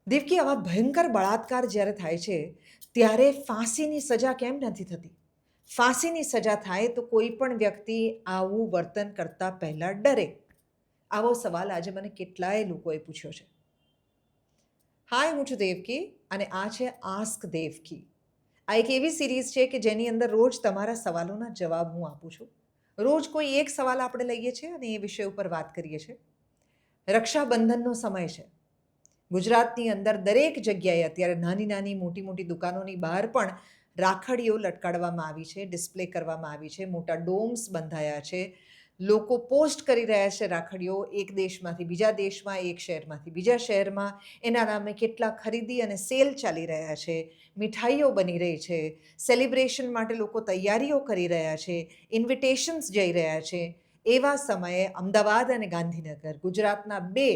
દેવકી, આવા ભયંકર બળાત્કાર જ્યારે થાય છે ત્યારે ફાંસીની સજા કેમ નથી થતી? ફાંસીની સજા થાય તો કોઈ પણ વ્યક્તિ આવું વર્તન કરતા પહેલા ડરે. આવો સવાલ આજે મને કેટલાય લોકોએ પૂછ્યો છે. હાય, હું છું દેવકી અને આ છે આસ્ક દેવકી. આ એક એવી સિરીઝ છે કે જેની અંદર રોજ તમારા સવાલોના જવાબ હું આપું છું. રોજ કોઈ એક સવાલ આપણે લઈએ છીએ અને એ વિષય ઉપર વાત કરીએ છીએ. રક્ષાબંધનનો સમય છે. ગુજરાતની અંદર દરેક જગ્યાએ અત્યારે નાની નાની મોટી મોટી દુકાનોની બહાર પણ રાખડીઓ લટકાડવામાં આવી છે, ડિસ્પ્લે કરવામાં આવી છે, મોટા ડોમ્સ બંધાયા છે. લોકો પોસ્ટ કરી રહ્યા છે રાખડીઓ, એક દેશમાંથી બીજા દેશમાં, એક શહેરમાંથી બીજા શહેરમાં. એના નામે કેટલા ખરીદી અને સેલ ચાલી રહ્યા છે, મીઠાઈઓ બની રહી છે, સેલિબ્રેશન માટે લોકો તૈયારીઓ કરી રહ્યા છે, ઇન્વિટેશન્સ જઈ રહ્યા છે. એવા સમયે અમદાવાદ અને ગાંધીનગર, ગુજરાતના બે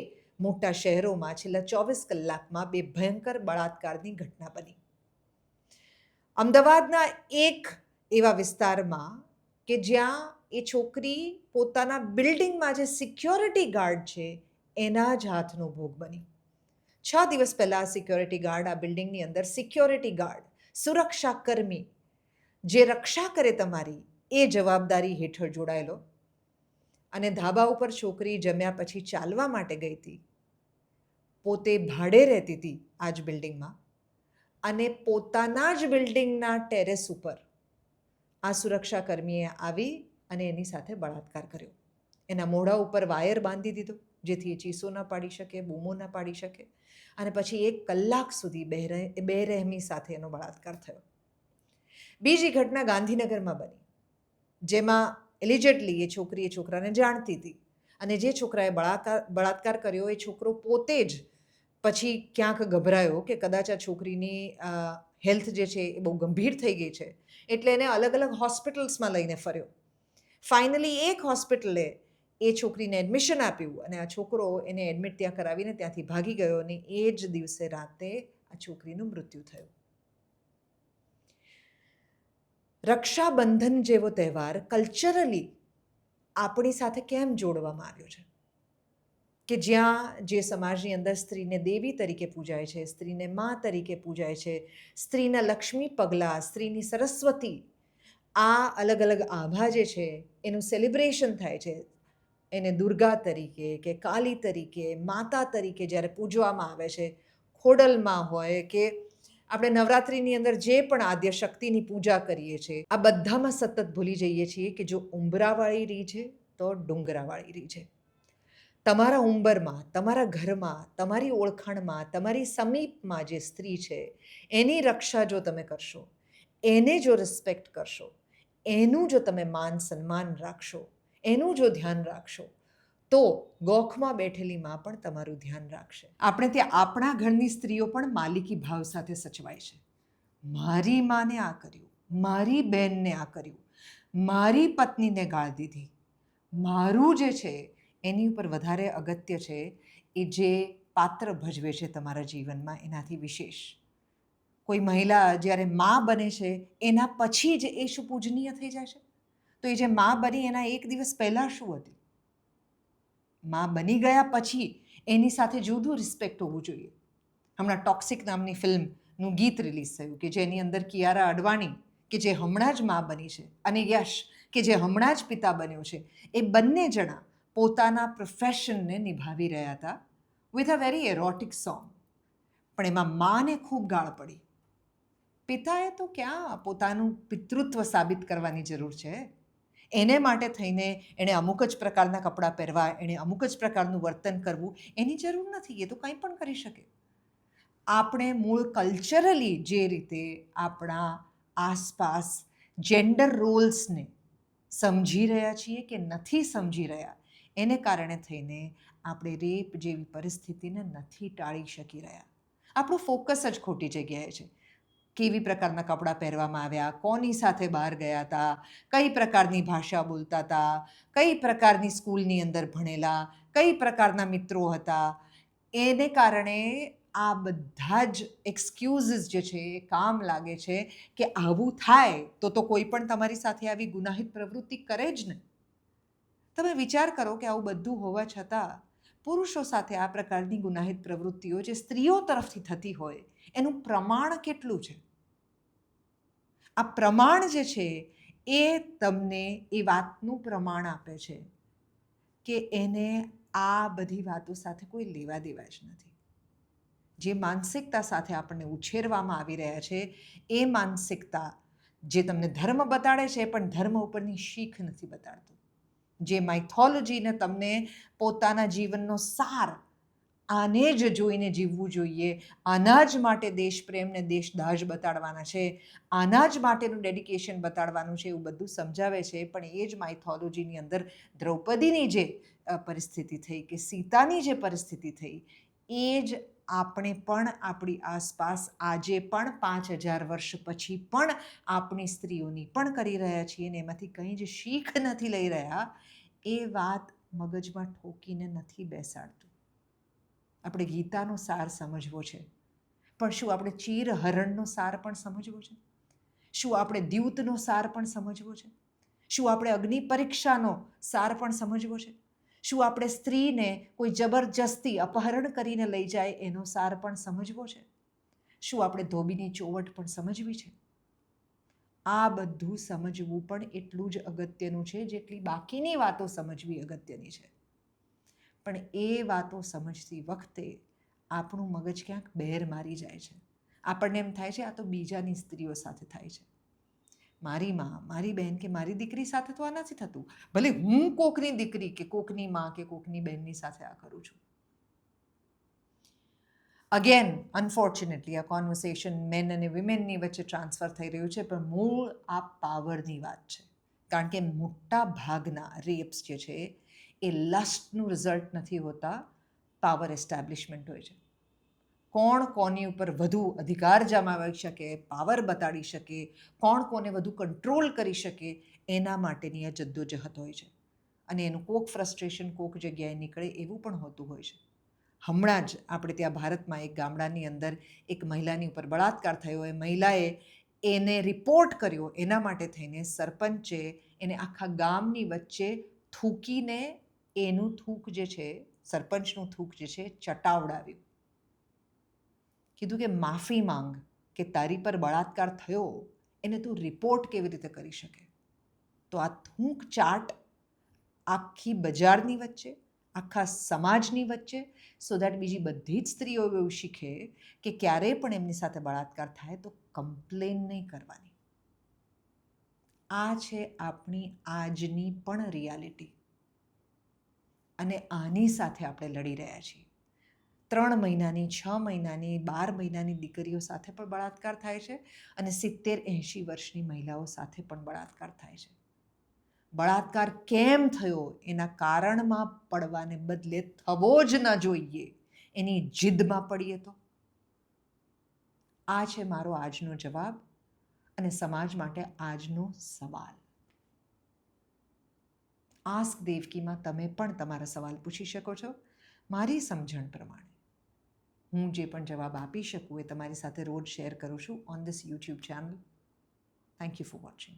મોટા શહેરોમાં છેલ્લા 24 કલાકમાં બે ભયંકર બળાત્કારની ઘટના બની. અમદાવાદના એક એવા વિસ્તારમાં કે જ્યાં એ છોકરી પોતાના બિલ્ડિંગમાં જે સિક્યોરિટી ગાર્ડ છે એના જ હાથનો ભોગ બની. 6 દિવસ પહેલાં સિક્યોરિટી ગાર્ડ આ બિલ્ડિંગની અંદર સિક્યોરિટી ગાર્ડ, સુરક્ષાકર્મી, જે રક્ષા કરે તમારી એ જવાબદારી હેઠળ જોડાયેલો અને ધાબા ઉપર છોકરી જમ્યા પછી ચાલવા માટે ગઈ હતી. પોતે ભાડે રહેતી હતી આ જ બિલ્ડિંગમાં અને પોતાના જ બિલ્ડિંગના ટેરેસ ઉપર આ સુરક્ષાકર્મીએ આવી અને એની સાથે બળાત્કાર કર્યો. એના મોઢા ઉપર વાયર બાંધી દીધો જેથી એ ચીસો ન પાડી શકે, બૂમો ન પાડી શકે, અને પછી 1 કલાક સુધી બેરહેમી સાથે એનો બળાત્કાર થયો. બીજી ઘટના ગાંધીનગરમાં બની, જેમાં એલિજેડલી એ છોકરી એ છોકરાને જાણતી હતી અને જે છોકરાએ બળાત્કાર કર્યો એ છોકરો પોતે જ પછી ક્યાંક ગભરાયો કે કદાચ આ છોકરીની હેલ્થ જે છે એ બહુ ગંભીર થઈ ગઈ છે, એટલે એને અલગ અલગ હોસ્પિટલ્સમાં લઈને ફર્યો. ફાઇનલી એક હોસ્પિટલે એ છોકરીને એડમિશન આપ્યું અને આ છોકરો એને એડમિટ ત્યાં કરાવીને ત્યાંથી ભાગી ગયો અને એ જ દિવસે રાતે આ છોકરીનું મૃત્યુ થયું. રક્ષાબંધન જેવો તહેવાર કલ્ચરલી આપણી સાથે કેમ જોડવામાં આવ્યો છે કે જ્યાં જે સમાજની અંદર સ્ત્રીને દેવી તરીકે પૂજાય છે, સ્ત્રીને મા તરીકે પૂજાય છે, સ્ત્રીના લક્ષ્મી પગલાં, સ્ત્રીની સરસ્વતી, આ અલગ અલગ આભા જે છે એનું સેલિબ્રેશન થાય છે. એને દુર્ગા તરીકે કે કાલી તરીકે, માતા તરીકે જ્યારે પૂજવામાં આવે છે, ખોડલમાં હોય કે આપણે નવરાત્રિની અંદર જે પણ આદ્ય શક્તિની પૂજા કરીએ છીએ, આ બધામાં સતત ભૂલી જઈએ છીએ કે જો ઉંબરાવાળી રીહ છે તો ડુંગરાવાળી રીહ છે. તમારા ઉંબરમાં, તમારા ઘરમાં, તમારી ઓળખાણમાં, તમારી સમીપમાં જે સ્ત્રી છે એની રક્ષા જો તમે કરશો, એને જો રિસ્પેક્ટ કરશો, એનું જો તમે માન સન્માન રાખશો, એનું જો ધ્યાન રાખશો, તો ગોખમાં બેઠેલી માં પણ તમારું ધ્યાન રાખશે. આપણે ત્યાં આપણા ઘરની સ્ત્રીઓ પણ માલિકી ભાવ સાથે સચવાય છે. મારી માને આ કર્યું, મારી બહેનને આ કર્યું, મારી પત્નીને ગાળ દીધી, મારું જે છે એની ઉપર વધારે અગત્ય છે એ જે પાત્ર ભજવે છે તમારા જીવનમાં એનાથી વિશેષ. કોઈ મહિલા જ્યારે મા બને છે એના પછી જ એ શું પૂજનીય થઈ જાય છે? તો એ જે મા બની એના 1 દિવસ પહેલાં શું હતી? મા બની ગયા પછી એની સાથે જુદું રિસ્પેક્ટ હોવું જોઈએ. હમણાં ટોક્સિક નામની ફિલ્મનું ગીત રિલીઝ થયું કે જેની અંદર કિયારા અડવાણી કે જે હમણાં જ મા બની છે અને યશ કે જે હમણાં જ પિતા બન્યો છે, એ બંને જણા પોતાના પ્રોફેશનને નિભાવી રહ્યા હતા વિથ અ વેરી એરોટિક સોંગ. પણ એમાં માને ખૂબ ગાળ પડી. પિતાએ તો ક્યાં પોતાનું પિતૃત્વ સાબિત કરવાની જરૂર છે? એને માટે થઈને એણે અમુક જ પ્રકારના કપડાં પહેરવા, એણે અમુક જ પ્રકારનું વર્તન કરવું એની જરૂર નથી. એ તો કંઈ પણ કરી શકે. આપણે મૂળ કલ્ચરલી જે રીતે આપણા આસપાસ જેન્ડર રોલ્સને સમજી રહ્યા છીએ કે નથી સમજી રહ્યા, એને કારણે થઈને આપણે રેપ જેવી પરિસ્થિતિને નથી ટાળી શકી રહ્યા. આપણું ફોકસ જ ખોટી જગ્યાએ છે. કેવી પ્રકારના કપડાં પહેરવામાં આવ્યા, કોની સાથે બહાર ગયા હતા, કઈ પ્રકારની ભાષા બોલતા હતા, કઈ પ્રકારની સ્કૂલની અંદર ભણેલા, કઈ પ્રકારના મિત્રો હતા, એને કારણે આ બધા જ એક્સક્યુઝિસ જે છે એ કામ લાગે છે કે આવું થાય તો કોઈ પણ તમારી સાથે આવી ગુનાહિત પ્રવૃત્તિ કરે જ ને. તમે વિચાર કરો કે આવું બધું હોવા છતાં પુરુષો સાથે આ પ્રકારની ગુનાહિત પ્રવૃત્તિઓ જે સ્ત્રીઓ તરફથી થતી હોય એનું પ્રમાણ કેટલું છે? આ પ્રમાણ જે છે એ તમને એ વાતનું પ્રમાણ આપે છે કે એને આ બધી વાતો સાથે કોઈ લેવા દેવા જ નથી. જે માનસિકતા સાથે આપણને ઉછેરવામાં આવી રહ્યા છે એ માનસિકતા જે તમને ધર્મ બતાડે છે પણ ધર્મ ઉપરની શીખ નથી બતાડતું. જે માઇથોલોજીને તમને પોતાના જીવનનો સાર આને જ જોઈને જીવવું જોઈએ, આના જ માટે દેશપ્રેમને દેશદાઝ બતાડવાના છે, આના જ માટેનું ડેડિકેશન બતાડવાનું છે, એવું બધું સમજાવે છે. પણ એ જ માઇથોલોજીની અંદર દ્રૌપદીની જે પરિસ્થિતિ થઈ કે સીતાની જે પરિસ્થિતિ થઈ એ જ આપણે પણ આપણી આસપાસ આજે પણ 5000 વર્ષ પછી પણ આપણી સ્ત્રીઓની પણ કરી રહ્યા છીએ ને એમાંથી કંઈ જ શીખ નથી લઈ રહ્યા. એ વાત મગજમાં ઠોકીને નથી બેસાડતું. આપણે ગીતાનો સાર સમજવો છે, પણ શું આપણે ચીરહરણનો સાર પણ સમજવો છે? શું આપણે દ્યુતનો સાર પણ સમજવો છે? શું આપણે અગ્નિ પરીક્ષાનો સાર પણ સમજવો છે? શું આપણે સ્ત્રીને કોઈ જબરજસ્તી અપહરણ કરીને લઈ જાય એનો સાર પણ સમજવો છે? શું આપણે ધોબીની ચોવટ પણ સમજવી છે? આ બધું સમજવું પણ એટલું જ અગત્યનું છે જેટલી બાકીની વાતો સમજવી અગત્યની છે. પણ એ વાતો સમજતી વખતે આપણું મગજ ક્યાંક બેર મારી જાય છે. આપણને એમ થાય છે આ તો બીજાની સ્ત્રીઓ સાથે થાય છે. મારી માં, મારી બહેન કે મારી દીકરી સાથે તો આ નથી થતું. ભલે હું કોકની દીકરી કે કોકની માં કે કોકની બહેનની સાથે આ કરું છું. અગેન અનફોર્ચ્યુનેટલી આ કોન્વર્સેશન મેન અને વિમેનની વચ્ચે ટ્રાન્સફર થઈ રહ્યું છે, પણ મૂળ આ પાવરની વાત છે. કારણ કે મોટા ભાગના રેપ્સ જે છે એ લસ્ટનું રિઝલ્ટ નથી હોતા, પાવર એસ્ટાબ્લિશમેન્ટ હોય છે. કોણ કોની ઉપર વધુ અધિકાર જમાવી શકે, પાવર બતાડી શકે, કોણ કોને વધુ કંટ્રોલ કરી શકે એના માટેની આ જદ્દોજહદ હોય છે. અને એનું કોક ફ્રસ્ટ્રેશન કોક જગ્યાએ નીકળે એવું પણ હોતું હોય છે. હમણાં જ આપણે ત્યાં ભારતમાં એક ગામડાની અંદર એક મહિલાની ઉપર બળાત્કાર થયો. એ મહિલાએ એને રિપોર્ટ કર્યો, એના માટે થઈને સરપંચે એને આખા ગામની વચ્ચે થૂકીને એનું થૂક જે છે, સરપંચનું થૂક જે છે ચટાવડાવ્યું. કીધું કે માફી માંગ કે તારી પર બળાત્કાર થયો એને તું રિપોર્ટ કેવી રીતે કરી શકે? તો આ થૂંક ચાટ આખી બજારની વચ્ચે, આખા સમાજની વચ્ચે, સો દેટ બીજી બધી જ સ્ત્રીઓ એવું શીખે કે ક્યારેય પણ એમની સાથે બળાત્કાર થાય તો કમ્પ્લેન નહીં કરવાની. આ છે આપણી આજની પણ રિયાલિટી. અને આની સાથે આપણે લડી રહ્યા છીએ. 3 મહિનાની, 6 મહિનાની, 12 મહિનાની દીકરીઓ સાથે પણ બળાત્કાર થાય છે અને 70-80 વર્ષની મહિલાઓ સાથે પણ બળાત્કાર થાય છે. બળાત્કાર કેમ થયો એના કારણમાં પડવાને બદલે થવો જ ન જોઈએ એની જિદ્દમાં પડીએ તો. આ છે મારો આજનો જવાબ અને સમાજ માટે આજનો સવાલ. આસ્ક દેવકીમાં તમે પણ તમારા સવાલ પૂછી શકો છો. મારી સમજણ પ્રમાણે હું જે પણ જવાબ આપી શકું એ તમારી સાથે રોજ શેર કરું છું on this YouTube channel. Thank you for watching.